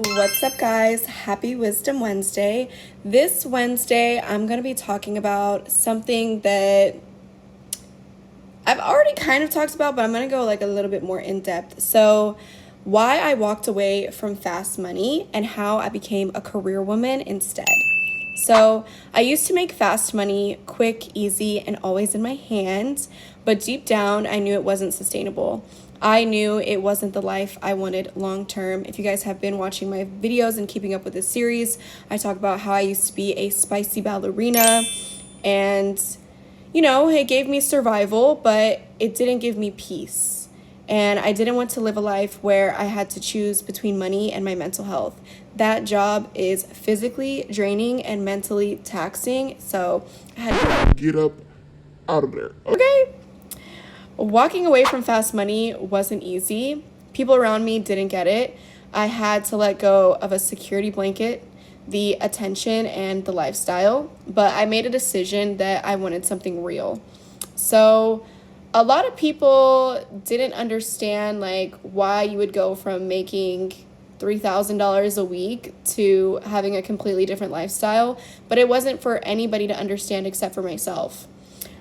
What's up, guys? Happy Wisdom Wednesday. This Wednesday, I'm going to be talking about something that I've already kind of talked about, but I'm going to go like a little bit more in depth. So, why I walked away from fast money and how I became a career woman instead. So, I used to make fast money quick, easy, and always in my hands, but deep down, I knew it wasn't sustainable. I knew it wasn't the life I wanted long term. If you guys have been watching my videos and keeping up with this series, I talk about how I used to be a spicy ballerina, and it gave me survival, but it didn't give me peace. And I didn't want to live a life where I had to choose between money and my mental health. That job is physically draining and mentally taxing, so I had to get up out of there. Okay. Walking away from fast money wasn't easy. People around me didn't get it. I had to let go of a security blanket, the attention, and the lifestyle, but I made a decision that I wanted something real. So, a lot of people didn't understand why you would go from making $3,000 a week to having a completely different lifestyle, but it wasn't for anybody to understand except for myself.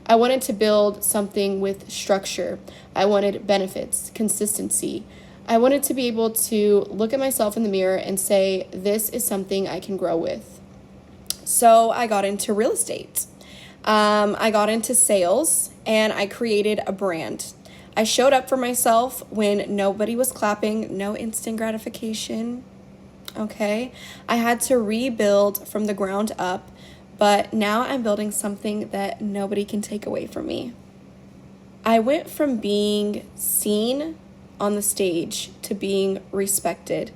I wanted to build something with structure. I wanted benefits, consistency. I wanted to be able to look at myself in the mirror and say, this is something I can grow with. So I got into real estate. I got into sales and I created a brand. I showed up for myself when nobody was clapping, no instant gratification. Okay. I had to rebuild from the ground up. But now I'm building something that nobody can take away from me. I went from being seen on the stage to being respected.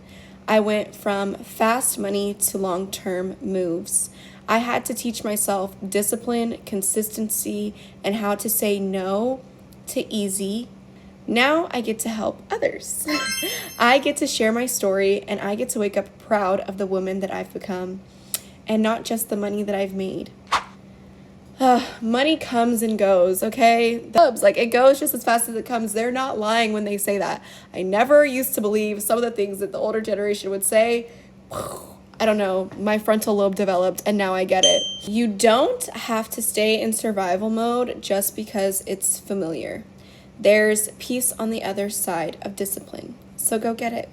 I went from fast money to long-term moves. I had to teach myself discipline, consistency, and how to say no to easy. Now I get to help others. I get to share my story, and I get to wake up proud of the woman that I've become. And not just the money that I've made. Money comes and goes, okay? It goes just as fast as it comes. They're not lying when they say that. I never used to believe some of the things that the older generation would say. I don't know, my frontal lobe developed and now I get it. You don't have to stay in survival mode just because it's familiar. There's peace on the other side of discipline. So go get it.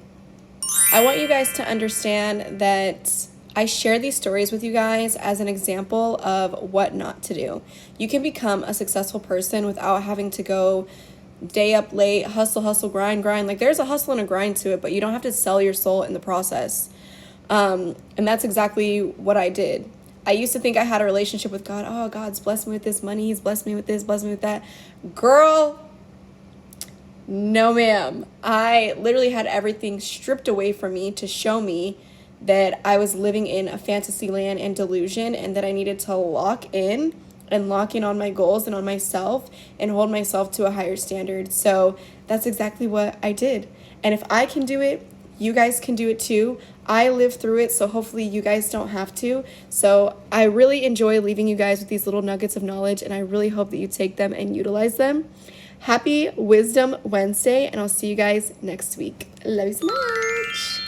I want you guys to understand that I share these stories with you guys as an example of what not to do. You can become a successful person without having to go day up late, hustle, grind. There's a hustle and a grind to it, but you don't have to sell your soul in the process. And that's exactly what I did. I used to think I had a relationship with God. Oh, God's blessed me with this money. He's blessed me with this, blessed me with that. Girl, no ma'am. I literally had everything stripped away from me to show me that I was living in a fantasy land and delusion, and that I needed to lock in on my goals and on myself and hold myself to a higher standard. So that's exactly what I did. And if I can do it, you guys can do it too. I lived through it, so hopefully you guys don't have to. So I really enjoy leaving you guys with these little nuggets of knowledge, and I really hope that you take them and utilize them. Happy Wisdom Wednesday, and I'll see you guys next week. Love you so much.